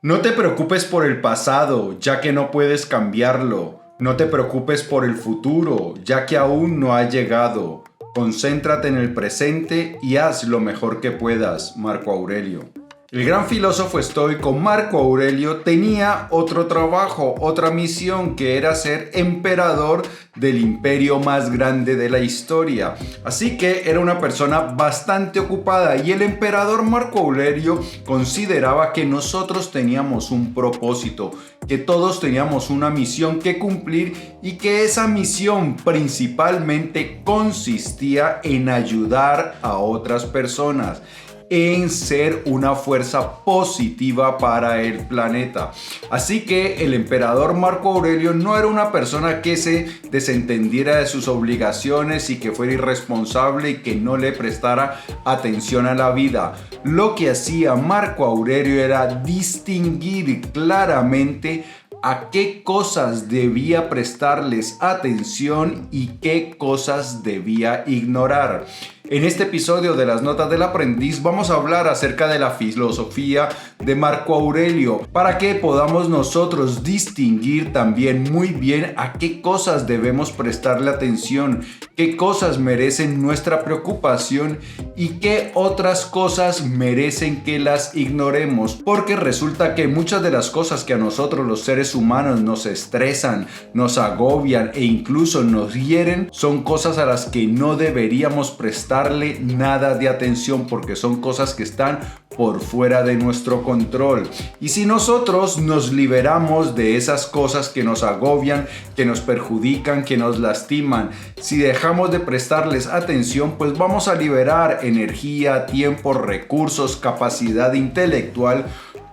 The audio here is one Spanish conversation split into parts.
No te preocupes por el pasado, ya que no puedes cambiarlo. No te preocupes por el futuro, ya que aún no ha llegado. Concéntrate en el presente y haz lo mejor que puedas. Marco Aurelio. El gran filósofo estoico Marco Aurelio tenía otro trabajo, otra misión, que era ser emperador del imperio más grande de la historia. Así que era una persona bastante ocupada y el emperador Marco Aurelio consideraba que nosotros teníamos un propósito, que todos teníamos una misión que cumplir y que esa misión principalmente consistía en ayudar a otras personas, en ser una fuerza positiva para el planeta. Así que el emperador Marco Aurelio no era una persona que se desentendiera de sus obligaciones y que fuera irresponsable y que no le prestara atención a la vida. Lo que hacía Marco Aurelio era distinguir claramente a qué cosas debía prestarles atención y qué cosas debía ignorar. En este episodio de las Notas del Aprendiz vamos a hablar acerca de la filosofía de Marco Aurelio para que podamos nosotros distinguir también muy bien a qué cosas debemos prestarle atención, qué cosas merecen nuestra preocupación y qué otras cosas merecen que las ignoremos, porque resulta que muchas de las cosas que a nosotros los seres humanos nos estresan, nos agobian e incluso nos hieren son cosas a las que no deberíamos prestarle nada de atención, porque son cosas que están por fuera de nuestro control. Y si nosotros nos liberamos de esas cosas que nos agobian, que nos perjudican, que nos lastiman, si dejamos de prestarles atención, pues vamos a liberar energía, tiempo, recursos, capacidad intelectual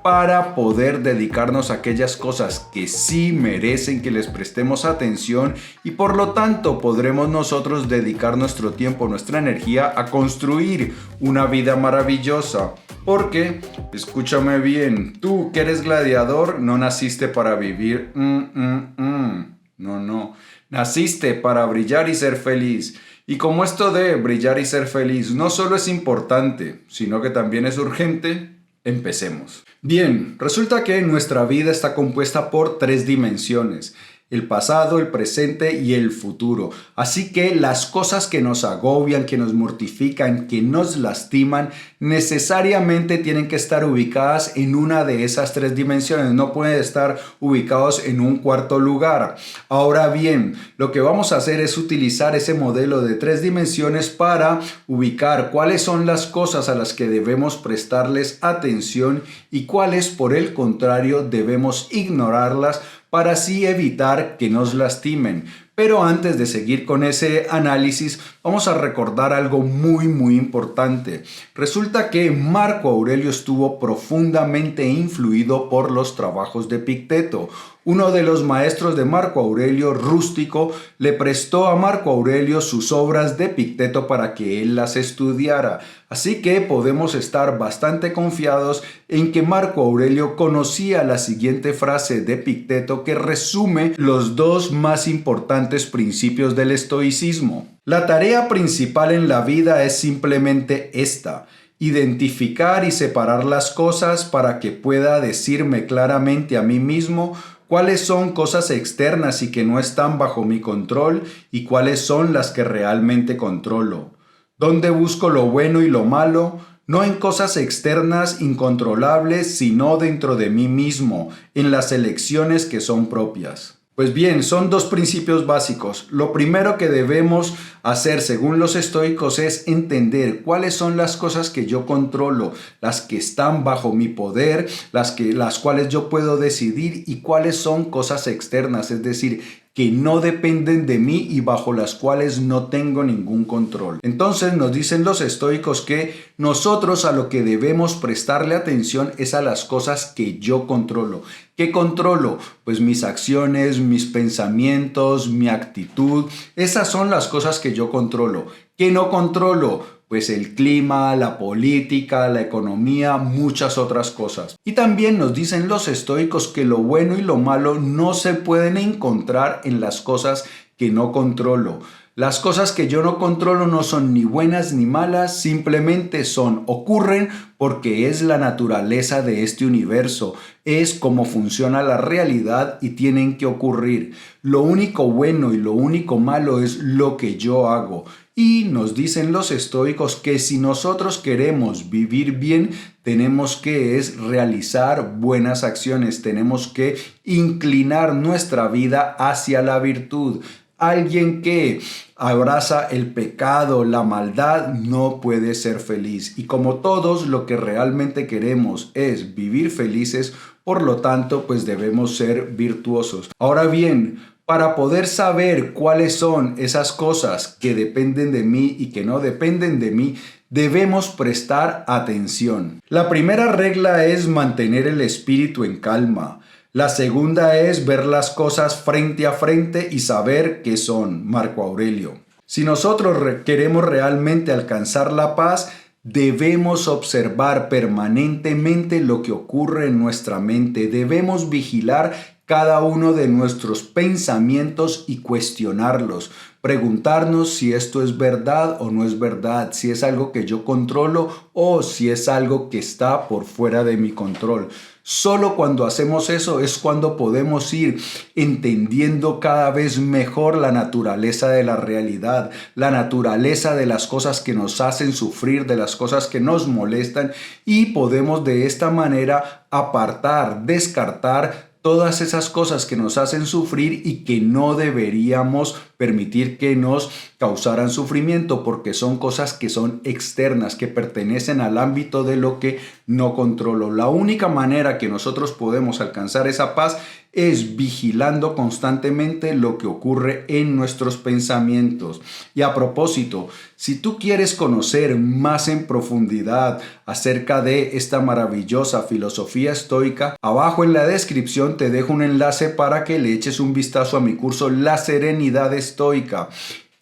para poder dedicarnos a aquellas cosas que sí merecen que les prestemos atención, y por lo tanto podremos nosotros dedicar nuestro tiempo, nuestra energía a construir una vida maravillosa. Porque, escúchame bien, tú que eres gladiador no naciste para vivir, no, naciste para brillar y ser feliz. Y como esto de brillar y ser feliz no solo es importante, sino que también es urgente, empecemos. Bien, resulta que nuestra vida está compuesta por 3 dimensiones: el pasado, el presente y el futuro. Así que las cosas que nos agobian, que nos mortifican, que nos lastiman, necesariamente tienen que estar ubicadas en una de esas 3 dimensiones. No pueden estar ubicados en un cuarto lugar. Ahora bien, lo que vamos a hacer es utilizar ese modelo de 3 dimensiones para ubicar cuáles son las cosas a las que debemos prestarles atención y cuáles, por el contrario, debemos ignorarlas, para así evitar que nos lastimen. Pero antes de seguir con ese análisis, vamos a recordar algo muy importante. Resulta que Marco Aurelio estuvo profundamente influido por los trabajos de Epicteto. Uno de los maestros de Marco Aurelio, Rústico, le prestó a Marco Aurelio sus obras de Epicteto para que él las estudiara. Así que podemos estar bastante confiados en que Marco Aurelio conocía la siguiente frase de Epicteto, que resume los 2 más importantes principios del estoicismo. La tarea principal en la vida es simplemente esta: identificar y separar las cosas para que pueda decirme claramente a mí mismo cuáles son cosas externas y que no están bajo mi control y cuáles son las que realmente controlo. ¿Dónde busco lo bueno y lo malo? No en cosas externas incontrolables, sino dentro de mí mismo, en las elecciones que son propias. Pues bien, son 2 principios básicos. Lo primero que debemos hacer, según los estoicos, es entender cuáles son las cosas que yo controlo, las que están bajo mi poder, las cuales yo puedo decidir, y cuáles son cosas externas, es decir, que no dependen de mí y bajo las cuales no tengo ningún control. Entonces nos dicen los estoicos que nosotros a lo que debemos prestarle atención es a las cosas que yo controlo. ¿Qué controlo? Pues mis acciones, mis pensamientos, mi actitud. Esas son las cosas que yo controlo. ¿Qué no controlo? Pues el clima, la política, la economía, muchas otras cosas. Y también nos dicen los estoicos que lo bueno y lo malo no se pueden encontrar en las cosas que no controlo. Las cosas que yo no controlo no son ni buenas ni malas, simplemente ocurren porque es la naturaleza de este universo, es como funciona la realidad y tienen que ocurrir. Lo único bueno y lo único malo es lo que yo hago. Y nos dicen los estoicos que si nosotros queremos vivir bien, tenemos que realizar buenas acciones, tenemos que inclinar nuestra vida hacia la virtud. Alguien que abraza el pecado, la maldad, no puede ser feliz. Y como todos, lo que realmente queremos es vivir felices, por lo tanto, pues debemos ser virtuosos. Ahora bien, para poder saber cuáles son esas cosas que dependen de mí y que no dependen de mí, debemos prestar atención. La primera regla es mantener el espíritu en calma. La segunda es ver las cosas frente a frente y saber qué son. Marco Aurelio. Si nosotros queremos realmente alcanzar la paz, debemos observar permanentemente lo que ocurre en nuestra mente. Debemos vigilar cada uno de nuestros pensamientos y cuestionarlos. Preguntarnos si esto es verdad o no es verdad, si es algo que yo controlo o si es algo que está por fuera de mi control. Solo cuando hacemos eso es cuando podemos ir entendiendo cada vez mejor la naturaleza de la realidad, la naturaleza de las cosas que nos hacen sufrir, de las cosas que nos molestan, y podemos de esta manera apartar, descartar todas esas cosas que nos hacen sufrir y que no deberíamos permitir que nos causaran sufrimiento, porque son cosas que son externas, que pertenecen al ámbito de lo que no controlo. La única manera que nosotros podemos alcanzar esa paz es vigilando constantemente lo que ocurre en nuestros pensamientos. Y a propósito, si tú quieres conocer más en profundidad acerca de esta maravillosa filosofía estoica, abajo en la descripción te dejo un enlace para que le eches un vistazo a mi curso La Serenidad Estoica.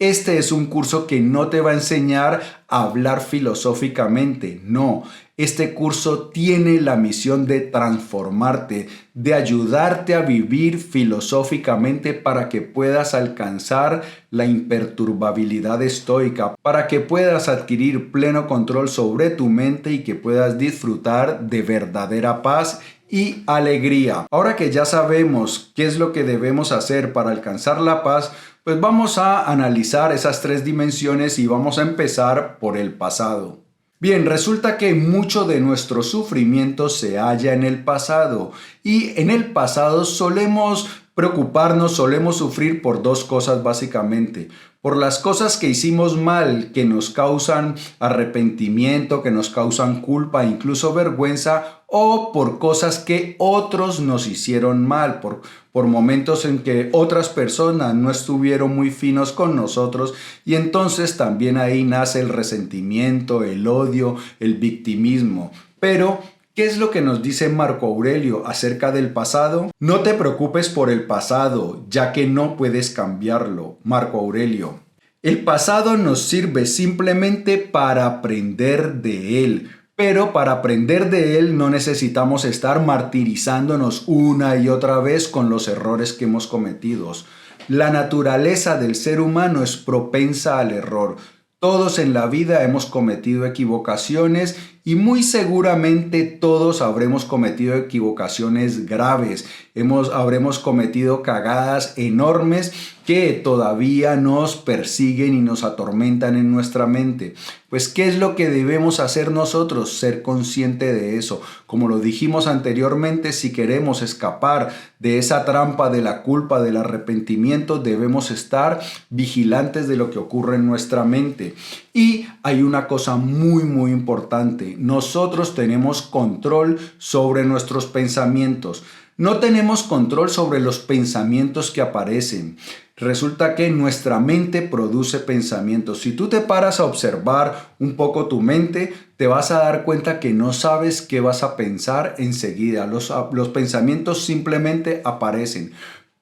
Este es un curso que no te va a enseñar a hablar filosóficamente, no. Este curso tiene la misión de transformarte, de ayudarte a vivir filosóficamente para que puedas alcanzar la imperturbabilidad estoica, para que puedas adquirir pleno control sobre tu mente y que puedas disfrutar de verdadera paz y alegría. Ahora que ya sabemos qué es lo que debemos hacer para alcanzar la paz, pues vamos a analizar esas tres dimensiones y vamos a empezar por el pasado. Bien, resulta que mucho de nuestro sufrimiento se halla en el pasado, y en el pasado solemos preocuparnos, solemos sufrir por dos cosas básicamente: por las cosas que hicimos mal, que nos causan arrepentimiento, que nos causan culpa, incluso vergüenza, o por cosas que otros nos hicieron mal, por momentos en que otras personas no estuvieron muy finos con nosotros, y entonces también ahí nace el resentimiento, el odio, el victimismo. Pero ¿qué es lo que nos dice Marco Aurelio acerca del pasado? No te preocupes por el pasado, ya que no puedes cambiarlo. Marco Aurelio. El pasado nos sirve simplemente para aprender de él. Pero para aprender de él no necesitamos estar martirizándonos una y otra vez con los errores que hemos cometido. La naturaleza del ser humano es propensa al error. Todos en la vida hemos cometido equivocaciones y muy seguramente todos habremos cometido equivocaciones graves. Habremos cometido cagadas enormes que todavía nos persiguen y nos atormentan en nuestra mente. Pues, ¿qué es lo que debemos hacer nosotros? Ser consciente de eso. Como lo dijimos anteriormente, si queremos escapar de esa trampa de la culpa, del arrepentimiento, debemos estar vigilantes de lo que ocurre en nuestra mente. Y hay una cosa muy, muy importante. Nosotros tenemos control sobre nuestros pensamientos. No tenemos control sobre los pensamientos que aparecen. Resulta que nuestra mente produce pensamientos. Si tú te paras a observar un poco tu mente, te vas a dar cuenta que no sabes qué vas a pensar enseguida. Los pensamientos simplemente aparecen.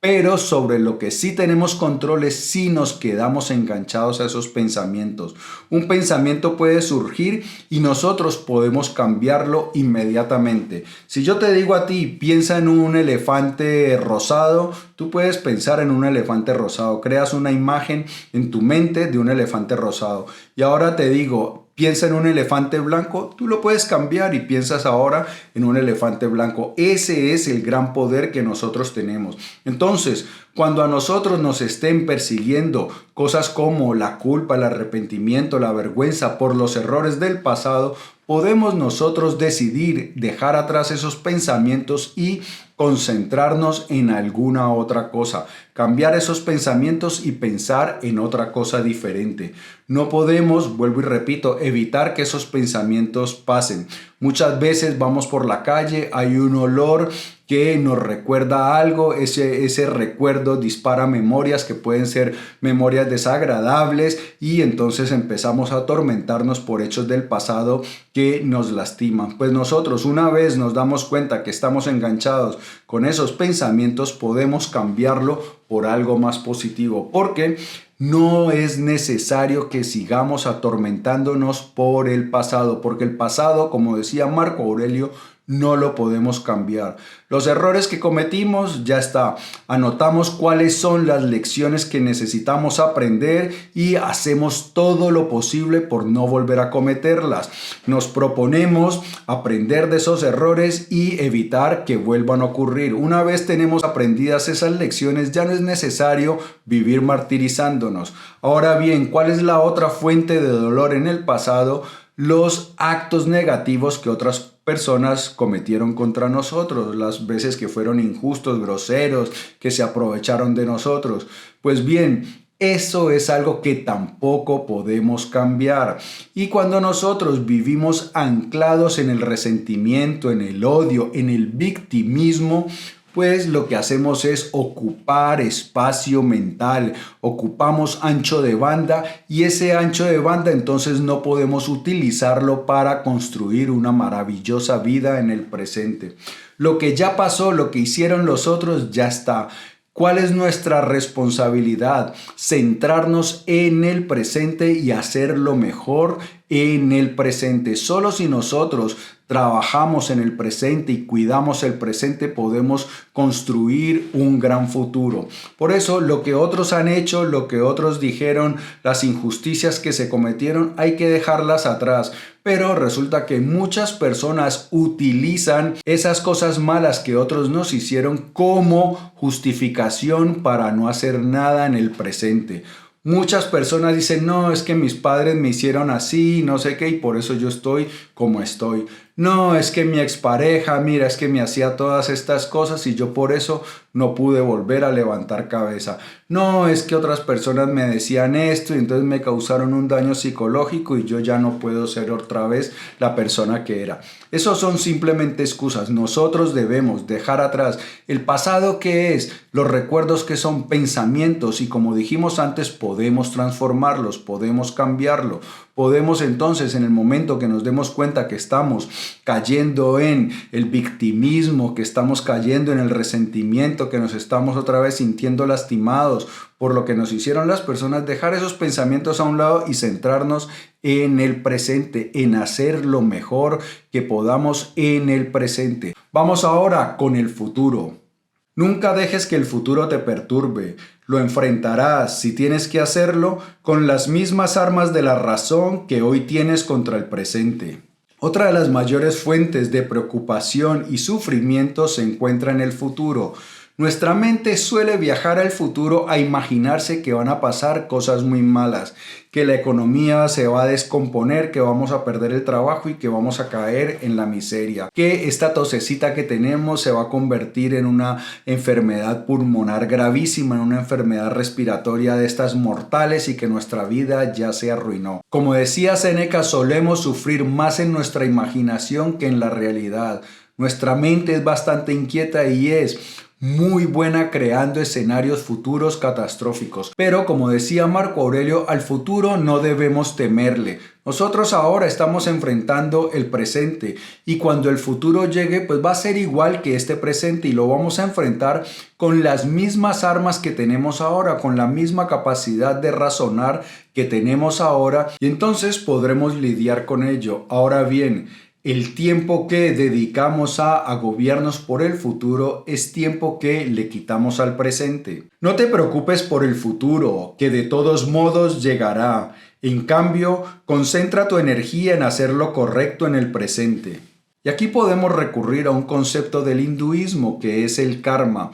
Pero sobre lo que sí tenemos control es si nos quedamos enganchados a esos pensamientos. Un pensamiento puede surgir y nosotros podemos cambiarlo inmediatamente. Si yo te digo a ti, piensa en un elefante rosado, tú puedes pensar en un elefante rosado. Creas una imagen en tu mente de un elefante rosado. Y ahora te digo, piensa en un elefante blanco, tú lo puedes cambiar y piensas ahora en un elefante blanco. Ese es el gran poder que nosotros tenemos. Entonces, cuando a nosotros nos estén persiguiendo cosas como la culpa, el arrepentimiento, la vergüenza por los errores del pasado, podemos nosotros decidir dejar atrás esos pensamientos y concentrarnos en alguna otra cosa, cambiar esos pensamientos y pensar en otra cosa diferente. No podemos, vuelvo y repito, evitar que esos pensamientos pasen. Muchas veces vamos por la calle, hay un olor que nos recuerda algo, ese recuerdo dispara memorias que pueden ser memorias desagradables y entonces empezamos a atormentarnos por hechos del pasado que nos lastiman. Pues nosotros, una vez nos damos cuenta que estamos enganchados con esos pensamientos, podemos cambiarlo por algo más positivo, porque no es necesario que sigamos atormentándonos por el pasado, porque el pasado, como decía Marco Aurelio, no lo podemos cambiar. Los errores que cometimos, ya está. Anotamos cuáles son las lecciones que necesitamos aprender y hacemos todo lo posible por no volver a cometerlas. Nos proponemos aprender de esos errores y evitar que vuelvan a ocurrir. Una vez tenemos aprendidas esas lecciones, ya no es necesario vivir martirizándonos. Ahora bien, ¿cuál es la otra fuente de dolor en el pasado? Los actos negativos que otras personas cometieron contra nosotros, las veces que fueron injustos, groseros, que se aprovecharon de nosotros. Pues bien, eso es algo que tampoco podemos cambiar. Y cuando nosotros vivimos anclados en el resentimiento, en el odio, en el victimismo, pues lo que hacemos es ocupar espacio mental, ocupamos ancho de banda y ese ancho de banda entonces no podemos utilizarlo para construir una maravillosa vida en el presente. Lo que ya pasó, lo que hicieron los otros, ya está. ¿Cuál es nuestra responsabilidad? Centrarnos en el presente y hacerlo mejor en el presente. Solo si nosotros trabajamos en el presente y cuidamos el presente, podemos construir un gran futuro. Por eso, lo que otros han hecho, lo que otros dijeron, las injusticias que se cometieron, hay que dejarlas atrás. Pero resulta que muchas personas utilizan esas cosas malas que otros nos hicieron como justificación para no hacer nada en el presente. Muchas personas dicen, no, es que mis padres me hicieron así, no sé qué, y por eso yo estoy como estoy. No, es que mi expareja, mira, es que me hacía todas estas cosas y yo por eso no pude volver a levantar cabeza. No, es que otras personas me decían esto y entonces me causaron un daño psicológico y yo ya no puedo ser otra vez la persona que era. Esos son simplemente excusas. Nosotros debemos dejar atrás el pasado, que es los recuerdos, que son pensamientos, y como dijimos antes, podemos transformarlos, podemos cambiarlo. Podemos entonces, en el momento que nos demos cuenta que estamos cayendo en el victimismo, que estamos cayendo en el resentimiento, que nos estamos otra vez sintiendo lastimados por lo que nos hicieron las personas, dejar esos pensamientos a un lado y centrarnos en el presente, en hacer lo mejor que podamos en el presente. Vamos ahora con el futuro. Nunca dejes que el futuro te perturbe. Lo enfrentarás, si tienes que hacerlo, con las mismas armas de la razón que hoy tienes contra el presente. Otra de las mayores fuentes de preocupación y sufrimiento se encuentra en el futuro. Nuestra mente suele viajar al futuro a imaginarse que van a pasar cosas muy malas, que la economía se va a descomponer, que vamos a perder el trabajo y que vamos a caer en la miseria, que esta tosecita que tenemos se va a convertir en una enfermedad pulmonar gravísima, en una enfermedad respiratoria de estas mortales y que nuestra vida ya se arruinó. Como decía Séneca, solemos sufrir más en nuestra imaginación que en la realidad. Nuestra mente es bastante inquieta y es muy buena creando escenarios futuros catastróficos. Pero como decía Marco Aurelio, al futuro no debemos temerle. Nosotros ahora estamos enfrentando el presente y cuando el futuro llegue pues va a ser igual que este presente y lo vamos a enfrentar con las mismas armas que tenemos ahora, con la misma capacidad de razonar que tenemos ahora y entonces podremos lidiar con ello. Ahora bien, el tiempo que dedicamos a agobiarnos por el futuro es tiempo que le quitamos al presente. No te preocupes por el futuro, que de todos modos llegará. En cambio, concentra tu energía en hacer lo correcto en el presente. Y aquí podemos recurrir a un concepto del hinduismo que es el karma.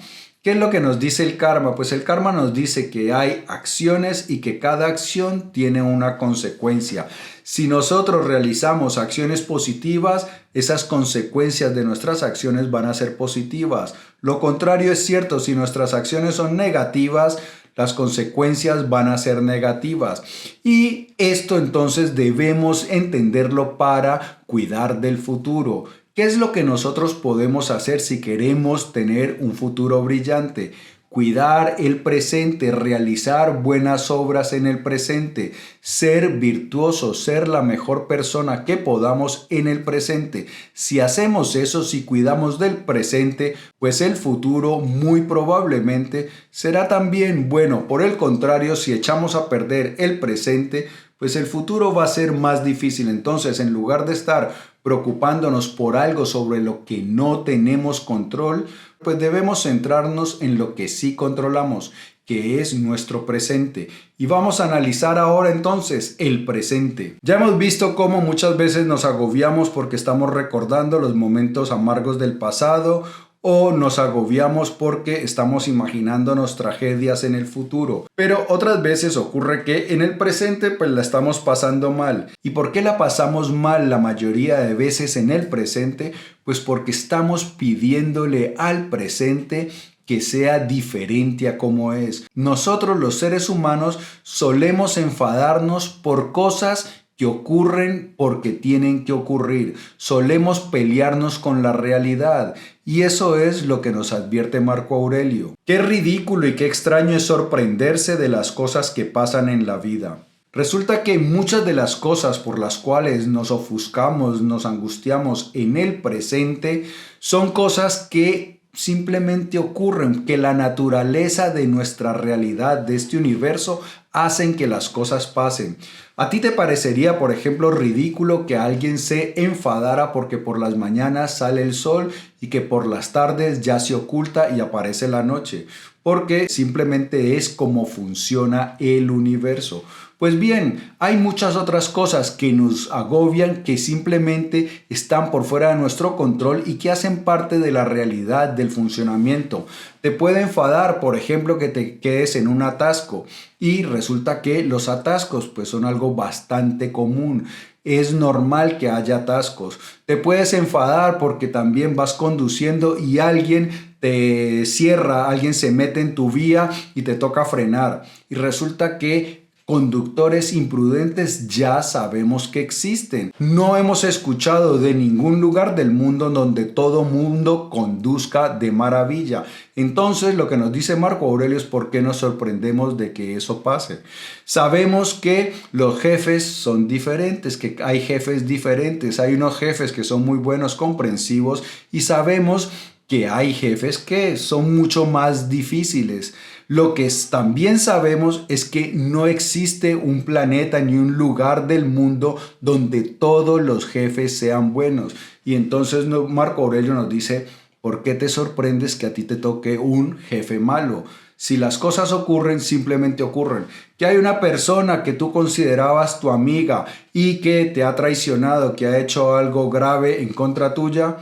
¿Qué es lo que nos dice el karma? Pues el karma nos dice que hay acciones y que cada acción tiene una consecuencia. Si nosotros realizamos acciones positivas, esas consecuencias de nuestras acciones van a ser positivas. Lo contrario es cierto, si nuestras acciones son negativas, las consecuencias van a ser negativas. Y esto entonces debemos entenderlo para cuidar del futuro. ¿Qué es lo que nosotros podemos hacer si queremos tener un futuro brillante? Cuidar el presente, realizar buenas obras en el presente, ser virtuosos, ser la mejor persona que podamos en el presente. Si hacemos eso, si cuidamos del presente, pues el futuro muy probablemente será también bueno. Por el contrario, si echamos a perder el presente, pues el futuro va a ser más difícil. Entonces, en lugar de estar preocupándonos por algo sobre lo que no tenemos control, pues debemos centrarnos en lo que sí controlamos, que es nuestro presente. Y vamos a analizar ahora entonces el presente. Ya hemos visto cómo muchas veces nos agobiamos porque estamos recordando los momentos amargos del pasado o nos agobiamos porque estamos imaginándonos tragedias en el futuro. Pero otras veces ocurre que en el presente pues la estamos pasando mal. ¿Y por qué la pasamos mal la mayoría de veces en el presente? Pues porque estamos pidiéndole al presente que sea diferente a como es. Nosotros los seres humanos solemos enfadarnos por cosas que ocurren porque tienen que ocurrir. Solemos pelearnos con la realidad y eso es lo que nos advierte Marco Aurelio. Qué ridículo y qué extraño es sorprenderse de las cosas que pasan en la vida. Resulta que muchas de las cosas por las cuales nos ofuscamos, nos angustiamos en el presente son cosas que simplemente ocurren, que la naturaleza de nuestra realidad, de este universo, hacen que las cosas pasen. ¿A ti te parecería, por ejemplo, ridículo que alguien se enfadara porque por las mañanas sale el sol y que por las tardes ya se oculta y aparece la noche? Porque simplemente es como funciona el universo. Pues bien, hay muchas otras cosas que nos agobian, que simplemente están por fuera de nuestro control y que hacen parte de la realidad del funcionamiento. Te puede enfadar, por ejemplo, que te quedes en un atasco y resulta que los atascos pues son algo bastante común. Es normal que haya atascos. Te puedes enfadar porque también vas conduciendo y alguien te cierra, alguien se mete en tu vía y te toca frenar. Y resulta que conductores imprudentes ya sabemos que existen. No hemos escuchado de ningún lugar del mundo donde todo mundo conduzca de maravilla. Entonces lo que nos dice Marco Aurelio es por qué nos sorprendemos de que eso pase. Sabemos que los jefes son diferentes, que hay jefes diferentes. Hay unos jefes que son muy buenos, comprensivos y sabemos que hay jefes que son mucho más difíciles. Lo que también sabemos es que no existe un planeta ni un lugar del mundo donde todos los jefes sean buenos. Y entonces Marco Aurelio nos dice, ¿por qué te sorprendes que a ti te toque un jefe malo? Si las cosas ocurren, simplemente ocurren. Que hay una persona que tú considerabas tu amiga y que te ha traicionado, que ha hecho algo grave en contra tuya,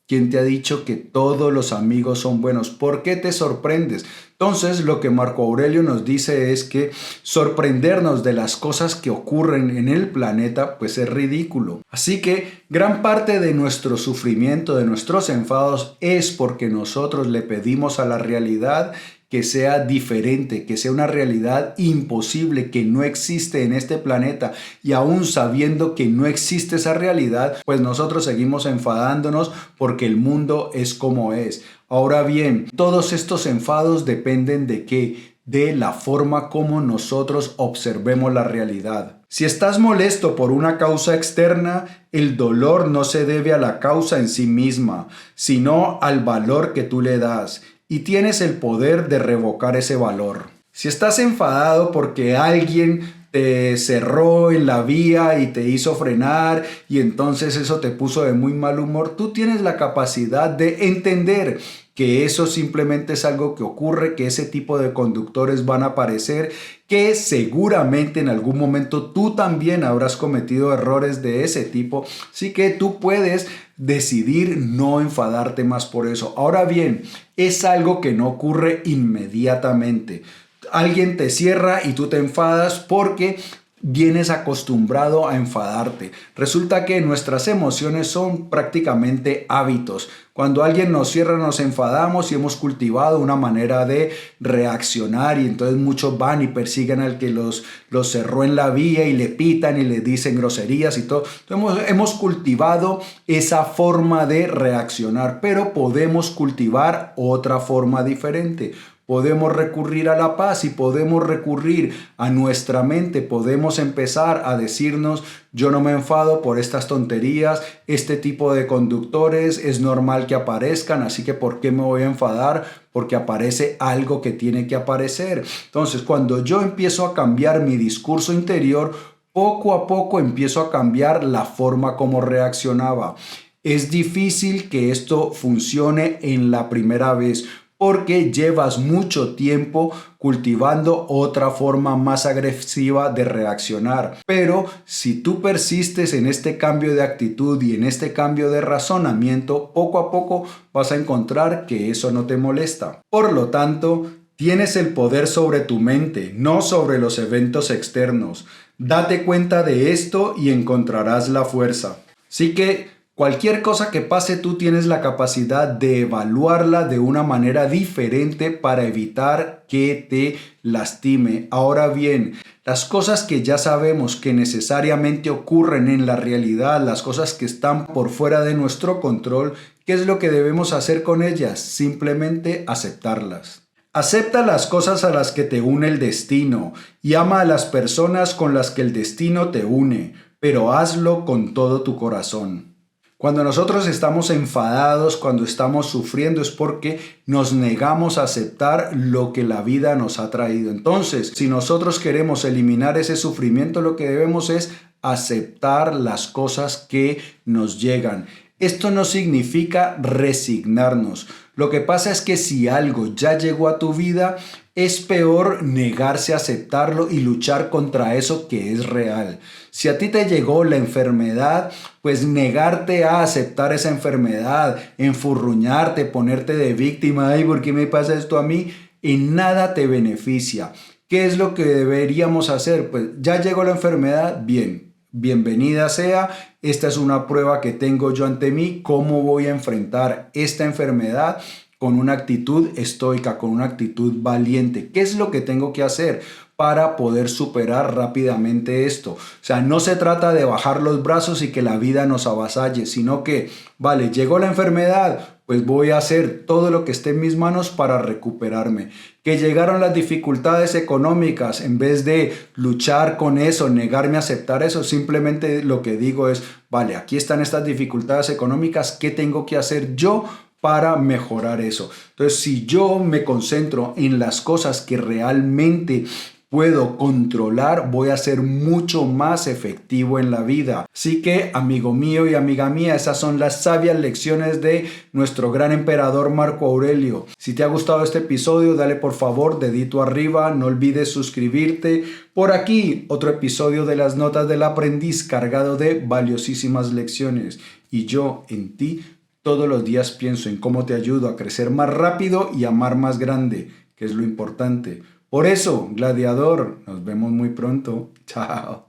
¿quién te ha dicho que todos los amigos son buenos? ¿Por qué te sorprendes? Entonces, lo que Marco Aurelio nos dice es que sorprendernos de las cosas que ocurren en el planeta, pues es ridículo. Así que gran parte de nuestro sufrimiento, de nuestros enfados, es porque nosotros le pedimos a la realidad que sea diferente, que sea una realidad imposible, que no existe en este planeta, y aún sabiendo que no existe esa realidad, pues nosotros seguimos enfadándonos porque el mundo es como es. Ahora bien, todos estos enfados dependen de qué, de la forma como nosotros observemos la realidad. Si estás molesto por una causa externa, el dolor no se debe a la causa en sí misma, sino al valor que tú le das, y tienes el poder de revocar ese valor. Si estás enfadado porque alguien te cerró en la vía y te hizo frenar y entonces eso te puso de muy mal humor, tú tienes la capacidad de entender que eso simplemente es algo que ocurre, que ese tipo de conductores van a aparecer, que seguramente en algún momento tú también habrás cometido errores de ese tipo, así que tú puedes decidir no enfadarte más por eso. Ahora bien, es algo que no ocurre inmediatamente. Alguien te cierra y tú te enfadas porque vienes acostumbrado a enfadarte. Resulta que nuestras emociones son prácticamente hábitos. Cuando alguien nos cierra nos enfadamos y hemos cultivado una manera de reaccionar, y entonces muchos van y persiguen al que los cerró en la vía y le pitan y le dicen groserías y todo. Entonces hemos cultivado esa forma de reaccionar, pero podemos cultivar otra forma diferente. Podemos recurrir a la paz y podemos recurrir a nuestra mente. Podemos empezar a decirnos: yo no me enfado por estas tonterías, este tipo de conductores es normal que aparezcan, así que ¿por qué me voy a enfadar? Porque aparece algo que tiene que aparecer. Entonces, cuando yo empiezo a cambiar mi discurso interior, poco a poco empiezo a cambiar la forma como reaccionaba. Es difícil que esto funcione en la primera vez, porque llevas mucho tiempo cultivando otra forma más agresiva de reaccionar. Pero si tú persistes en este cambio de actitud y en este cambio de razonamiento, poco a poco vas a encontrar que eso no te molesta. Por lo tanto, tienes el poder sobre tu mente, no sobre los eventos externos. Date cuenta de esto y encontrarás la fuerza. Así que cualquier cosa que pase, tú tienes la capacidad de evaluarla de una manera diferente para evitar que te lastime. Ahora bien, las cosas que ya sabemos que necesariamente ocurren en la realidad, las cosas que están por fuera de nuestro control, ¿qué es lo que debemos hacer con ellas? Simplemente aceptarlas. Acepta las cosas a las que te une el destino y ama a las personas con las que el destino te une, pero hazlo con todo tu corazón. Cuando nosotros estamos enfadados, cuando estamos sufriendo, es porque nos negamos a aceptar lo que la vida nos ha traído. Entonces, si nosotros queremos eliminar ese sufrimiento, lo que debemos es aceptar las cosas que nos llegan. Esto no significa resignarnos. Lo que pasa es que si algo ya llegó a tu vida, es peor negarse a aceptarlo y luchar contra eso que es real. Si a ti te llegó la enfermedad, pues negarte a aceptar esa enfermedad, enfurruñarte, ponerte de víctima, ay, ¿por qué me pasa esto a mí? En nada te beneficia. ¿Qué es lo que deberíamos hacer? Pues ya llegó la enfermedad, bien, bienvenida sea. Esta es una prueba que tengo yo ante mí. ¿Cómo voy a enfrentar esta enfermedad? Con una actitud estoica, con una actitud valiente. ¿Qué es lo que tengo que hacer para poder superar rápidamente esto? O sea, no se trata de bajar los brazos y que la vida nos avasalle, sino que, vale, llegó la enfermedad, pues voy a hacer todo lo que esté en mis manos para recuperarme. Que llegaron las dificultades económicas, en vez de luchar con eso, negarme a aceptar eso, simplemente lo que digo es, vale, aquí están estas dificultades económicas, ¿qué tengo que hacer yo para mejorar eso? Entonces, si yo me concentro en las cosas que realmente puedo controlar, voy a ser mucho más efectivo en la vida. Así que, amigo mío y amiga mía, esas son las sabias lecciones de nuestro gran emperador Marco Aurelio. Si te ha gustado este episodio, dale por favor dedito arriba, no olvides suscribirte. Por aquí, otro episodio de las notas del aprendiz cargado de valiosísimas lecciones. Y yo en ti todos los días pienso en cómo te ayudo a crecer más rápido y amar más grande, que es lo importante. Por eso, gladiador, nos vemos muy pronto. Chao.